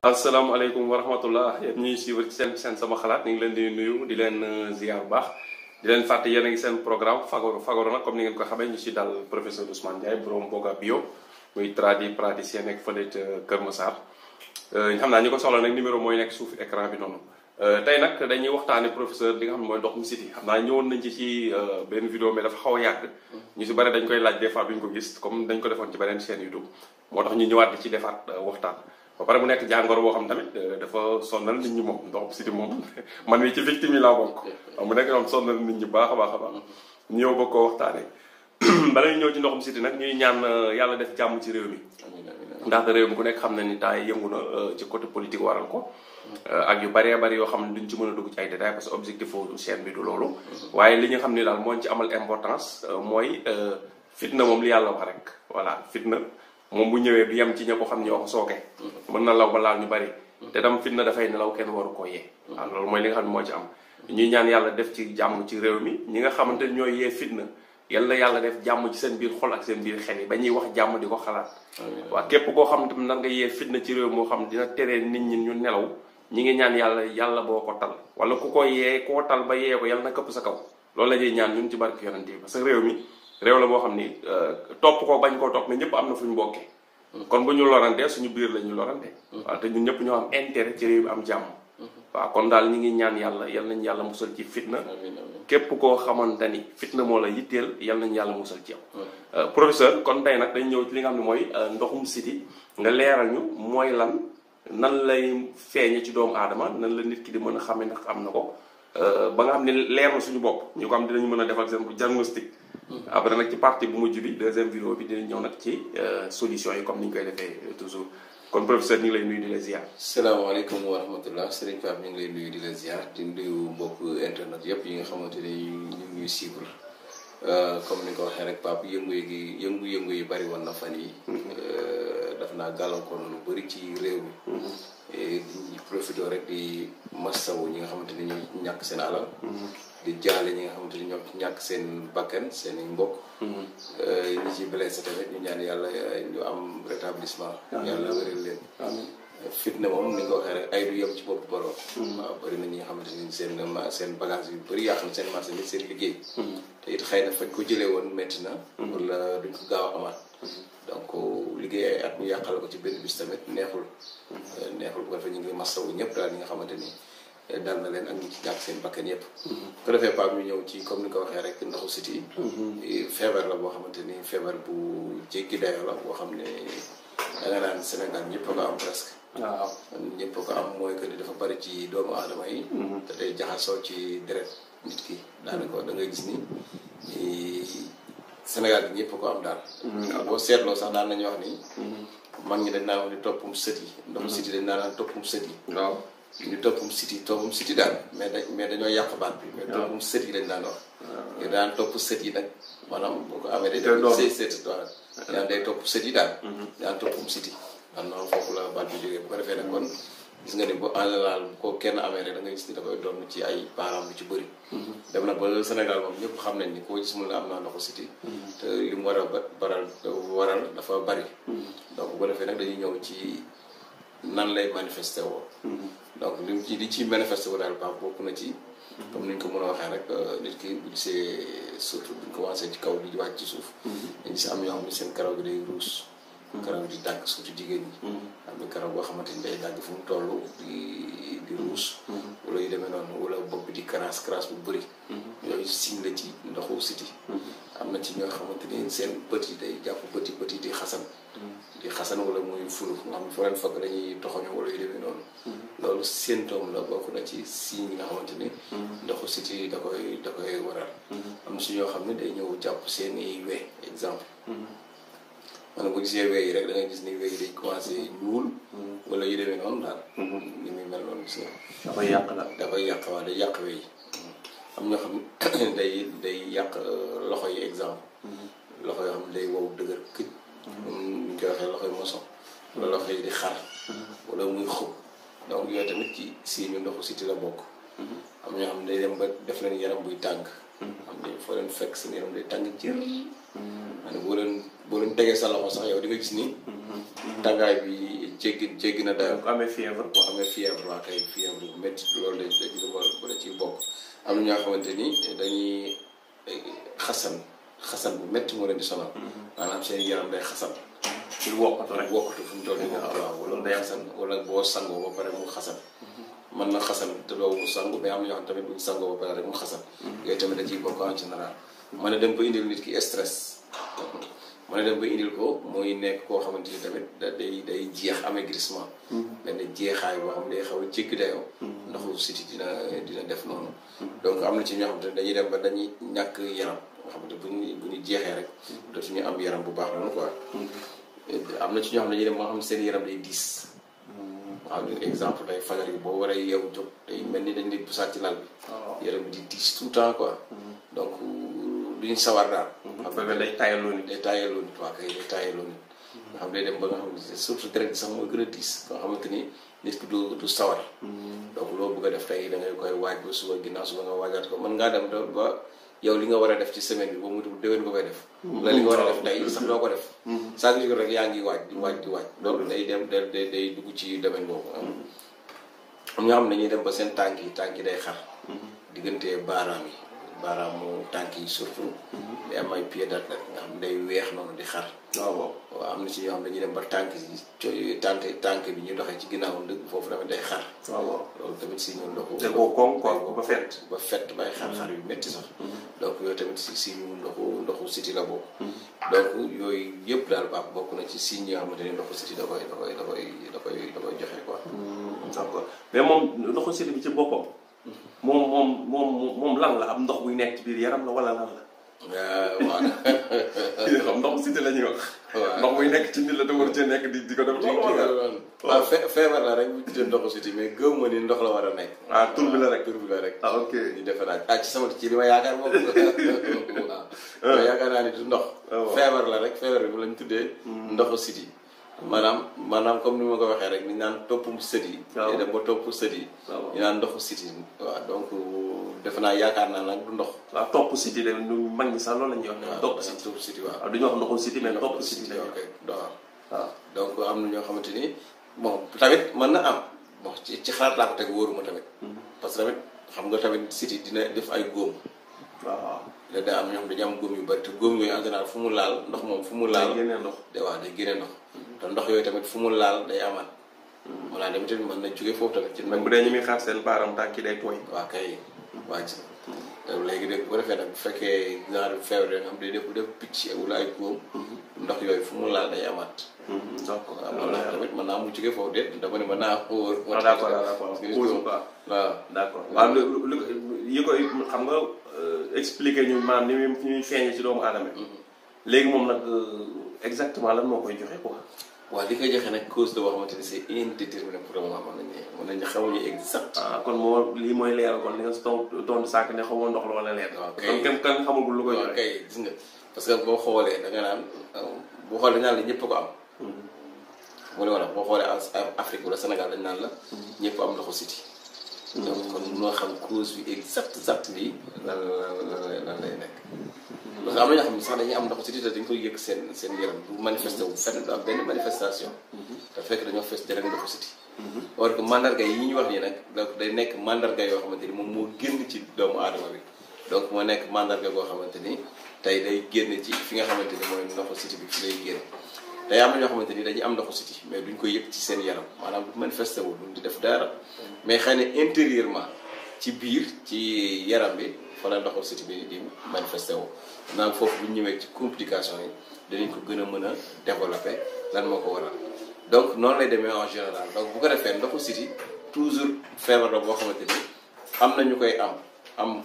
asalaamaaleykum wa rahmatullah yéen ñuy suivre ci seen sama xalaat ñu ngi leen di nuyu di leen ziar bu baax di leen fàtte yéen a ngi seen programme Fagoro nag comme ni ngeen ko xamee ñu si dal professeur Ousmane Ndiaye borom Boga Bio muy praticien nekk fële ca Kër Massar xam naa ñi ko soxla nag numéro mooy nekk suuf écran bi noonu tey nag dañuy waxtaane professeur li nga xam ne mooy ndoxum siti xam naa ñëwoon nañ ci benn vidéo mais dafa xaw a yàgg ñu si bëri dañ koy laaj des fois duñ ko gis comme dañ ko defoon ci beneen chaîne YouTube moo tax ñu ñëwaat di ci defaat waxtaan ba pare mu nekk jàngoro boo xam tamit dafa sonnal nit ñi moom ndoxum siti moom man mii ci victime yi laa bokk mu nekk moom sonnal nit ñi baax a baax ñëw ba ko waxtaanee bala ñu ñëw ci ndoxum siti nag ñuy ñaan yàlla def jàmm ci réew mi ndaxte réew mi ku nekk xam na ni temps yëngu na ci côté politique waral ko ak yu bëree bëri yoo xam ne duñ ci mën a dugg ci ay détails parce que objectif foofu chaîne bi du loolu waaye li nga xam ni daal moo ci amal importance mooy fitna moom li yàlla wax rek voilà fitna moom bu ñëwee du yem ci ña ko xam ñoo ko sooke mën na law ba laal ñu bari te tam fitna dafay nelaw kenn waru koo yee waaw loolu mooy li nga xam ne moo ci am ñuy ñaan yàlla def ci jàmm ci réew mi ñi nga xamante ni ñooy yee fitna yàlla def jàmm ci seen biir xol ak seen biir xel yi ba ñuy wax jàmm di ko xalaat waaw képp koo xam tam nar nga yee fitna ci réew moo xam dina teree nit ñi ñu nelaw ñi ngi ñaan yàlla boo ko tal wala ku ko yee koo tal ba yee ko yàlla na këpp sa kaw loolu la ñuy ñaan ñun ci barke yonent bi parce que réew mi réew la boo xam ni topp ko bañ koo topp mais ñëpp am na fu ñu bokkee kon bu ñu lorante suñu biir la ñu lorante waaw te ñun ñëpp ñoo am intérêt ci réew bi am jàmm waaw kon daal ñi ngi ñaan yal nañu yàlla musal ci fitna képp koo xamante ni fitna moo la yitteel yal nañu yàlla musal ci yow professeur kon tey nag dañ ñëw ci li nga xam ne mooy ndoxum siti nga leeral ñu mooy lan nan lay feeñe ci doomu aadama nan la nit ki di mën a xamee ndax am na ko ba nga xam ne leer na suñu bopp ñu ko am dinañu mën a defal seen diagnostic après nag ci partie bu mujj bi deuxième vidéo bi dinañ ñëw nag ci solution yi comme ni ñu koy defee toujours kon professeur ñu ngi lay nuyu di la ziar. salaamaaleykum wa rahmatullah Serigne Pape ñu ngi lay nuyu di la ziar di nuyu mbokk internet yëpp yi nga xamante ne ñu ñuy suivre comme ni nga ko waxee rek Pape yëngu-yëngu yi bari woon na fan yi daf naa gàllankoor lu bëri ci réew mi di profité rek di masawu ñi nga xamante ni ñu ñàkk seen alal di jaale ñi nga xamante ni ñoom ñàkk seen bakkan seen i mbokk ñi ci blessé tamit ñu ñaan yàlla ñu am rétablissement yàlla wéral leen fitna moom ni nga waxee rek ay du yem ci bopp borom waaw bëri na ñi nga xamante ni seen bagage yu bëri yàq na seen marché ni seen liggéey te it xëy na fañ ko jëlee woon métti na wala duñ ko gaaw a amaat donc liggéey ay at ñu yàqal ko ci benn bis tamit neexul bu ko defee ñu ngi masawu ñëpp daal ñi nga xamante ni dal na leen ak ñi ci ñàkk seen bakkan yëpp ko defee Pape ñu ñëw ci comme ni nga ko waxee rek ndoxu siti feebar la boo xamante ni feebar bu jéggi dayo la boo xam ne da nga naan Sénégal ñëpp a ko am presque waaw ñëpp a ko am mooy que ni dafa bari ci doomu aadama yi te day jaxasoo ci deret nit ki daanaka da ngay gis ni Sénégal bi ñëpp a ko am daal boo seetloo sax daan nañu wax ni mag ñi dañ naan wax ni toppum sët yi ndoxu siti dañ naan toppum sët yi waaw ñu toppum siti daal mais dañoo yàq baat bi mais toppum sët yi lañ daan wax ñu daan topp sët yi nag maanaam boo ko amee day def sët waaw daan day topp sët yi daal daan toppum siti man noonu foofu la baat bi jógee bu ko defee nag kon gis nga ni bu en général ko kenn amee rek da ngay gis ni da koy doon ci ay parents bi ci bëri dem na ba Sénégal moom ñëpp xam nañ ni koo gis mun na am naa ndoxu siti te li mu war a waral dafa bari donc bu ko defee nag dañuy ñëw ci nan lay manifesté woo donc li ci manifesté woo daal baax bokk na ci comme ni ñu ko mën a waxee rek nit ki bu gisee surtout buñ commencé ci kaw di wàcc ci suuf dañ gis am ñoo xam ne seen karaw gi day ruus karaw di dàgg surtout jigéen ñi am na karaw boo xamante ni day dàgg fu mu toll di ruus wala yu demee noonu wala bopp bi di karaas bu bëri yooyu signe la ci ndoxu siti am na ci ñoo xamante ni seen bët yi day jàpp bët yi di xasan wala muy fulu nga xam ne foo leen fekk dañuy toxoño wala yu demee noonu loolu symptôme la bokk na ci signe yi nga xamante ni ndoxu siti da koy waral am na si ñoo xam ne day ñëw jàpp seen i we exemple man bu gisee wey yi rek da ngay gis ni wey yi day commencé ñuul wala yu demee noonu daal ni muy mel noonu gis nga dafay yàq waaw day yàq wey yi am ñoo xam ne day yàq loxo yi exemple loxo yoo xam ne day wow dëgër këj ñu koy waxee loxo yi moson wala loxo yi di xar wala muy xub donc yooyu tamit ci si ñu ndoxu siti la bokk am ñoo xam ne day dem ba def leen yaram buy tàng xam ne foo leen fekk seen yaram day tàng jër. xam ne boo leen tegee sa loxo sax yow di nga gis ni. tàngaay bi jéggi na dayoo. bu amee fièvre. boo amee fièvre waa kay fièvre bu métti loolu dañ da ciy bokk. am na ñoo xamante ni dañuy xasan bu métti moo leen di sonal. maanaam seen yaram day xasan. ñu wokkatu rek wokkatu fu mu toll nii. waaw wala day xasan wala boo sangoo ba pare mu xasan. mën na xasan te doo sangu mais am na ñoo xam tamit bu ñu sangoo ba pare rek mu xasan. yooyu tamit da ciy bokk en général. mën a dem ba indil nit ki stress. mën a dem ba indil ko muy nekk koo xamante ni tamit day jeex amaigrissement. benn jeexaay boo xam ne day xaw a jéggi dayoo. ndoxu siti dina def noonu. donc am na ci ñoo xamante ne dañuy dem ba dañuy ñàkk yaram nga xamante bu ñu jeexee rek dootuñu am yaram bu baax noonu quoi. am na ci ñoo xam ne dañuy dem ba nga xam ne seen yaram day diis. waaw exemple day fajar yi boo waree yeewu jóg day mel ni dañ lay pusaat ci lal bi. yaram bi di diis tout le temps quoi. donc duñ sawar daal. xam nga day taayaloo nit. day taayaloo nit waa kay day taayaloo nit. nga xam day dem ba nga xam ne surtout deret bi sax mooy gën a diis nga xamante ni nit ki du sawar. donc loolu bëgg a def tey da ngay koy waaj ba suba ginnaaw suba nga waajaat ko mën ngaa dem ba yow li nga war a def ci semaine bi ba mu déwén nga koy def. la li nga war a def tey sax doo ko def. chaque jour rek yaa ngi waaj di waaj loolu day dem day dugg ci domaine boobu. am ñoo xam ne dañuy dem ba seen tànk yi day xar. diggante baaraamu tànk yi surtout. day am ay pieds d'athlète nga xam day weex noonu di xar. waaw am na ci ñoo xam dañuy dem ba tànk bi ñu doxee ci ginnaaw dëgg foofu tamit day xar. waaw loolu tamit si ñun ndoxu. te boo koŋ quoi ba fett. ba fett bay xar yu métti sax. donc yooyu tamit si ñun ndoxu siti la boobu. donc yooyu yëpp daal bokk na ci signes yi nga xamante ni ndoxu siti da koy joxe quoi. d'accord mais moom ndoxu siti bi ci boppam. moom lan la am ndox buy nekk ci biir yaram la wala lan la. waaw. xam ndoxu siti la ñuy wax. waaw ndox muy nekk ci nit la te war cee nekk di ko dem ci. waaw feebar la rek bu tuddee ndoxu siti mais gëw ma ni ndox la war a nekk. tur bi la rek ok ñu defe naa ci li ma yaakaar moom. waaw yaakaar naa ni du ndox. feebar la rek feebar bi mu lañ tuddee. ndoxu siti maanaam comme ni ma ko waxee rek ni naan toppum sët yi. waaw dem ba topp sët yi. ñu naan ndoxu siti. waaw donc defe naa yaakaar naa nag du ndox. waaw topp siti de lu mag ñi sax loolu la ñuy wax. topp siti waaw du ñu wax ndoxu siti mais topp siti la waaw donc am na ñoo xamante ni bon tamit mën na am bon ci xalaat laa ko teg wóoruma tamit. parce que tamit xam nga tamit siti dina def ay góom. waaw léegi daa am ñoo xam dañu am góom yu bari te góom yooyu en général fu mu laal ndox moom fu mu laal. day génne ndox day génne ndox. te ndox yooyu tamit fu mu laal day amaat. maanaam tamit mën na jóge foofu tamit. ci même bu dee ñu muy xaar seen baaram tànk yi day tooy. waaw kay wàcc na léegi nag bu ko defee nag bu fekkee genre feebar yi nga xam day def picc wala ay góom. ndox yooyu fu mu laal day amaat. donc loolu tamit mën naa mu jóge foofu de dama ne mën naa wóor. d'accord waaw d'accord waaw lu yi koy xam nga expliquer ñu maanaam ni ñuy feeñee ci doomu aadama. léegi moom nag exactement lan moo koy joxe quoi. waaw li koy joxe nag cause de boo xamante ni c'est indéterminé pour le moment mën nañu xamuñu exact. kon moo lii mooy leeral kon li nga tontu sànq ne xamoo ndox la wala leer. waaw kay kon kenn xamagul lu koy joxe. kay gis nga parce que boo xoolee da nga naan boo xoolee dañ naan la ñëpp ko am. mu ne wala boo xoolee Afrique wala Sénégal dañ naan la ñëpp am ndoxu siti. donc kon noo xam cause bi exact lii lan lay nekk. parce que am na ñoo xam ne sax dañuy am ndoxu siti te dañ koy yëg seen yaram du manifesté wu fenn du am benn manifestation. te fekk dañoo fees jërë ndoxu siti. or que mandarga yi ñu wax nii nag donc day nekk mandarga yoo xamante ni moom moo génn ci doomu aadama bi. donc moo nekk mandarga boo xamante ni tey day génn ci fi nga xamante ni mooy ndoxu siti bi fi lay génn. tey am na ñoo xamante ni dañuy am ndoxu siti mais duñ ko yëg ci seen yaram maanaam du manifesté wu duñ di def dara mais xëy na intérieurement ci biir ci yaram bi fa la ndoxu siti bi di manifesté wu. naan foofu bu ñu ñëwee ci complication yi danañ ko gën a mën a développer lan moo ko waral donc noonu lay demee en général donc bu ko defee ndoxu siti toujours feebar la boo xamante ni am na ñu koy am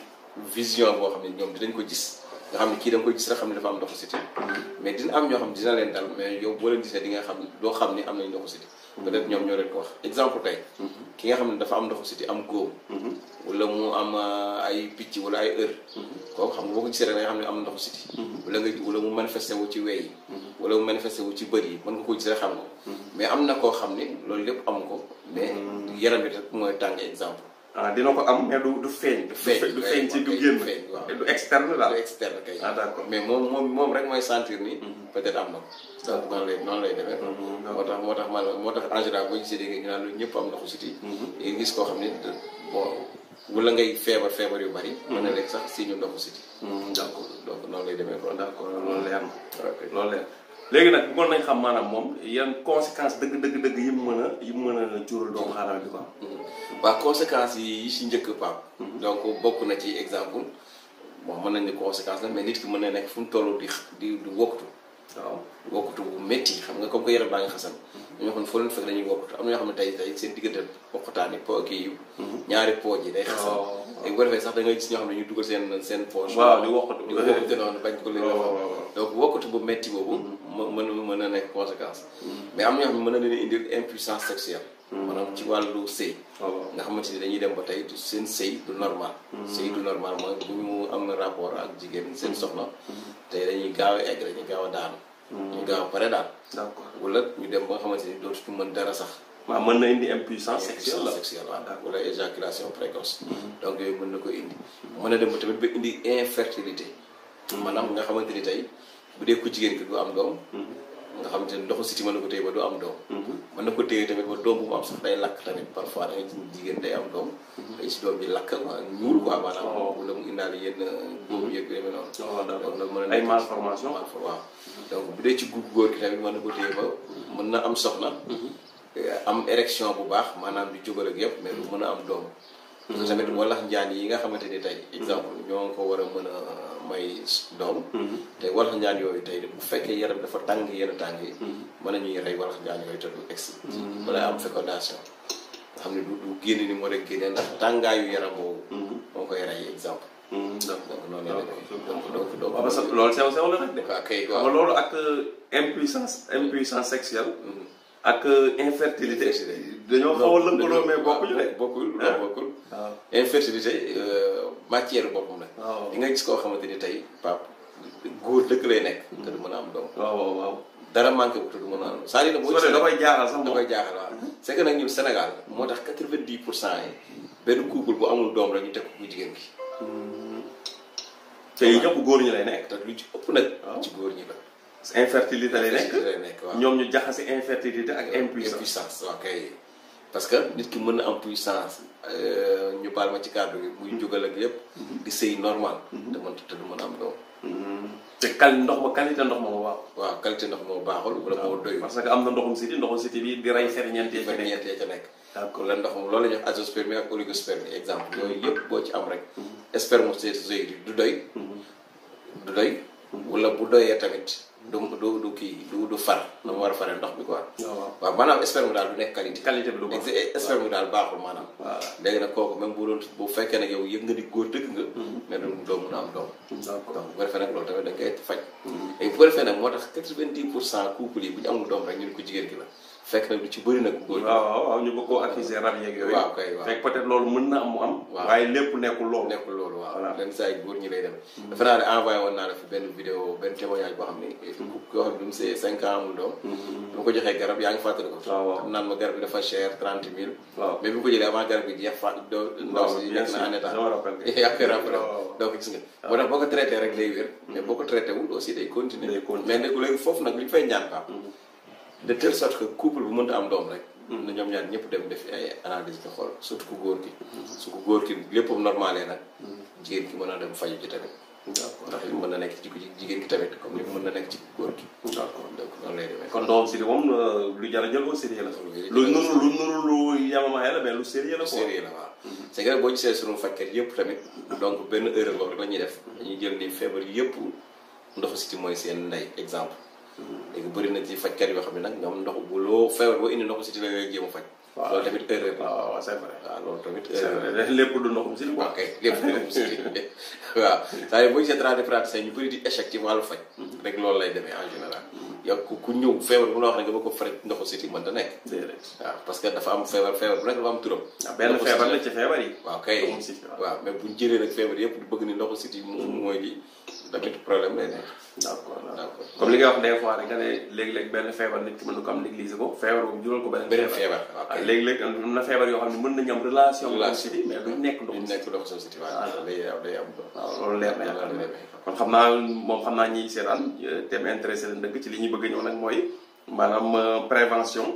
vision boo xam ne ñoom dinañ ko gis. nga xam ne kii da nga koy gis rek xam ne dafa am ndoxu siti mais dina am ñoo xam ne dina leen dal mais yow boo leen gisee di nga xam doo xam ni am nañ ndoxu siti peut-être ñoom ñoo leen ko wax exemple tey ki nga xam ne dafa am ndoxu siti am góom wala mu am ay picc wala ay heure kooku xam nga boo ko gisee rek da nga xam ne am na ndoxu siti wala mu manifesté wu ci wey yi wala mu manifesté wu ci bët yi mën nga ko gis rek xam nga mais am na koo xam ne loolu lépp am ko mais yaram bi rek mooy tàng exemple ah dina ko am mais du feeñ. du feeñ ci du génn du externe daal. du externe kay. ah d'accord mais moom rek mooy sentir ni. peut-être am na ko. donc noonu lay demee. moo tax en général boo gisee dégg nga ñu naan lu ñëpp am ndoxu siti. nga gis koo xam ni bon wala ngay feebar yu bari. mën na lekk sax si ñu ndoxu siti. d'accord donc noonu lay demee quoi. d'accord loolu leer na. loolu leer léegi nag bëggoon nañ xam maanaam moom yan conséquences dëgg yi mu mën a jural doomu aadama bi quoi. waaw conséquences yi si njëkk Pape. donc bokk na ci exemple bon mën nañ ne conséquence la mais nit ki mën na nekk fu mu toll di wokkatu. waaw wokkatu bu métti xam nga comme que yaram baa ngi xasan. ñoo xam ne foo leen fekk dañuy wokkatu am na ñoo xam ne tey seen diggante wokkutaani po kii yu. ñaari pooj yi day xasan. te bu ko defee sax da ngay gis ñoo xam ne ñu dugal seen poche. waaw di wokkatu noonu bañ ko leen donc wokkatu bu métti boobu. mën na nekk conséquence. mais am na ñoo xam ne mën na leen indil impuissance sexuelle. maanaam ci wàllu sëy. nga xamante ni dañuy dem ba tey seen sëy du normal. sëy du normal mooy bu ñu am rapport ak jigéen seen soxna. tey dañuy gaaw a egg dañuy gaaw a daanu. ñu gaaw a pare daal. d'accord wala ñu dem ba nga xamante ni dootuñu mën dara sax. waaw mën na indi impuissance sexuelle waaw wala éjaculation précoce. donc yooyu mën na ko indi. mën na dem ba tamit ba indi infertilité. maanaam nga xamante ni tey bu dee ku jigéen ki du am doom. nga xamante ni ndoxu siti mën na ko téye ba du am doom. mën na ko téye tamit ba doom bu mu am sax day lakk tamit parfois da nga gis jigéen day am doom. day si doom bi lakk quoi ñuul quoi maanaam. wala mu indaale yenn góob yëg yu demee noonu. donc mën na ay malformation waaw donc bu dee ci góor gi tamit mën na ko téye ba mën na am soxna. am érection bu baax maanaam di jógal ak yëpp mais du mën a am doom. parce que tamit walax njaan yi nga xamante ni tey exemple ñoo ko war a mën a may doom. te walax njaan yooyu tey bu fekkee yaram dafa tàng yenn tàng yi. mën nañuy rey walax njaan yooyu te du egsi. wala am fécondation. nga xam ne du génne ni moo rek génne ndax tàngaayu yaram boobu. moo koy rey exemple. donc noonu la donc parce que loolu sew la rek de. waaw kay waaw loolu ak impuissance sexuelle. ak infertilité. dañoo xaw a lëkkaloo mais bokkuñu de. bokkul. waaw infertilité matière boppam la. waaw di nga gis koo xamante ni tey Pape góor dëkk lay nekk. te du mën a am doom. waaw. dara manqué bu te du mën a am. c'est-à-dire boo gisee da koy jaaxal sax da koy jaaxal waaw. c'est que nag ñun Sénégal moo tax 90% yi benn couple bu amul doom rek ñu teg ko ku jigéen gi. te yi ñëpp góor ñi lay nekk. te lu ci ëpp nag. ci góor ñi la. infertilité lay nekk waaw ñoom ñu jaxase infertilité ak impuissance waaw kay parce que nit ki mën na am puissance ñu baal ma ci kàddu gi muy jógal ak lépp di sëy normal te du mën a am doom te ndox ma qualité ndox ma waaw qualité ndox moo baaxul wala moo doyul parce que am na ndoxum siti bi di rey ferñeent yi ca nekk wala ndox moom loolu la ñuy wax azoospermie ak oligospermie exemple yooyu yëpp boo ci am rek spermatozoïde du doy wala bu doyee tamit du kii du far na mu war a faree ndox bi quoi. waaw maanaam sperme daal du nekk qualité bi du baax sperme daal baaxul maanaam. waaw léegi nag kooku même bu fekkee nag yow yëg nga ni góor dëgg nga. mais doo mën a am doom. donc bu ko defee nag loolu tamit da nga koy faj. léegi bu ko defee nag moo tax 90% couple yi bu ñu amul doom rek ñu ne ko jigéen gi la. fekk nag lu ci bëri nag góor waaw ñu bëgg koo accuser rab yeeg yooyu. waaw kay waaw fekk peut-être loolu mën na am mu am. waaye lépp nekkul loolu. waaw lenn saa yi góor ñi lay dem. dafa naa ne envoyé woon naa la fi benn vidéo benn témoignage boo xam ni. koo xam ne bi mu see 5 ans amul doom. bi mu ko joxee garab yaa ngi fàttali ko. waaw naan ma garab bi dafa cher 30 000. waaw mais bi mu ko jëlee avant garab bi jeex ndaw si nekk na en état. yaa koy rappelé donc gis nga. moo tax boo ko traité rek day wér. mais boo ko traité wul aussi day continuer. mais nag léegi foofu nag li ñu fay ñaan Pape de telle sorte que couple bu mënta am doom rek. na ñoom ñaar ñëpp dem def ay analyse nga xool surtout ku góor ki. su ko góor ki lépp normalé nag. jigéen ki mën na dem faju ci tamit. d'accord ndax li mën na nekk ci jigéen ki tamit comme ni mën na nekk ci góor ki. d'accord donc noonu lay demee. kon doom si moom lu jar a jël ko sérieux la. lu nuru lu yamamaay la mais lu sérieux la. sérieux la waaw. c'est que boo gisee sunu fajkat yëpp tamit. donc benn erreur boobu rek la ñuy def. dañuy jël ni feebar yëpp ndoxu siti mooy seen ndey exemple. léegi bëri na ci fajkat yoo xam ne nag ñoom ndox bu loo feebar boo indi ndoxu siti la ngay jéem a faj. waaw loolu tamit erreur la. waaw c'est vrai. waaw loolu tamit erreur lépp du ndoxum siti. waaw kay lépp du ndoxum siti waaw c'est-à-dire boo gisee tradipraticien ñu bëri di échec ci wàllu faj. rek loolu lay demee en général. yow ku ñëw feebar bu la wax ne nga bëgg ko faj ndoxu siti mën ta nekk. waaw parce que dafa am feebar bu nekk dafa am turam. benn feebar la ci feebar yi. waaw kay waaw mais buñ jëlee nag feebar yëpp bëgg ni ndoxu siti mooy li tamit problème lay nekk. d'accord comme li nga wax des fois rek nga ne léeg-léeg benn feebar nit ki mën na ko am négligé ko feebar boobu jural ko beneen feebar. waaw léeg-léeg am na feebar yoo xam ne mën nañu am relation. city mais duñ nekk ndoxum city. waaw day am. waaw loolu leer na yaakaar naa kon xam naa ñiy seetaan thème intéressé leen dëgg ci li ñuy bëgg ñëw nag mooy maanaam prévention.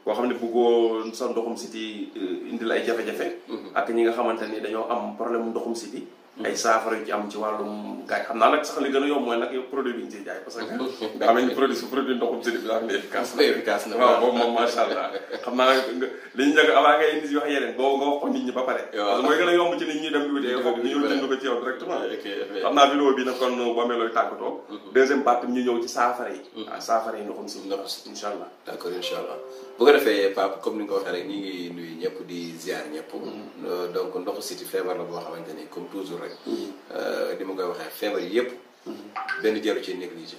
boo xam ne bëggoo sa ndoxum city indil ay jafe-jafe. ak ñi nga xamante ni dañoo am problème mu ndoxum city. ay saafara yu ci am ci wàllum gaay xam naa nag sax li gën a yomb mooy nag yow produit bi ñu ciy jaay parce que nga xam ne produit ndoxum city bi daa xam ne efficace na waaw boobu moom macha allah xam naa li ñu njëkk avant ngay indi wax yeneen boo nga wax ko nit ñi ba pare parce que mooy gën a yomb ci nit ñi dem di wutee foofu ñu ñëw jënd ko ci yow directement xam naa vidéo bi nag kon boo amee looy tàggatoo deuxième partie ñu ñëw ci saafara yi waaw saafara yi ndoxum city incha allah d'accord incha allah bu ko defee Pape comme ni nga ko waxee rek ñu ngi nuyu ñëpp di ziar ñëpp donc ndoxu city feebar la boo xamante ni comme toujours rek di ma koy waxee feebar yëpp benn jaru ci négligé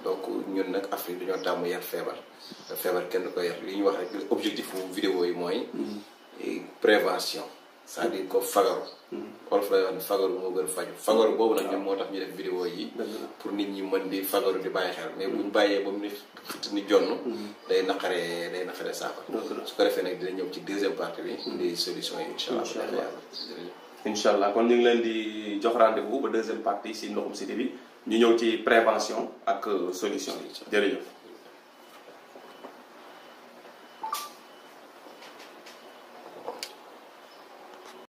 donc ñun nag Afrique dañoo tàmm yar feebar kenn du ko yar li ñu wax rek objectif bu vidéo yi mooy prévention c'est-à-dire ko fagaru olof lay wax ne fagaru moo gën faju fagaru boobu nag ñun moo tax ñu def vidéo yi pour nit ñi mën di fagaru di bàyyi xel mais buñ bàyyee ba mu ni xit ni jonn day naqaree saafara su ko defee nag dina ñëw ci deuxième partie bi di solution yi incha allah incha allah kon ñu ngi leen di jox rendez-vous ba deuxième partie si ndoxum city bi ñu ñëw ci prévention ak solution yi jërëjëf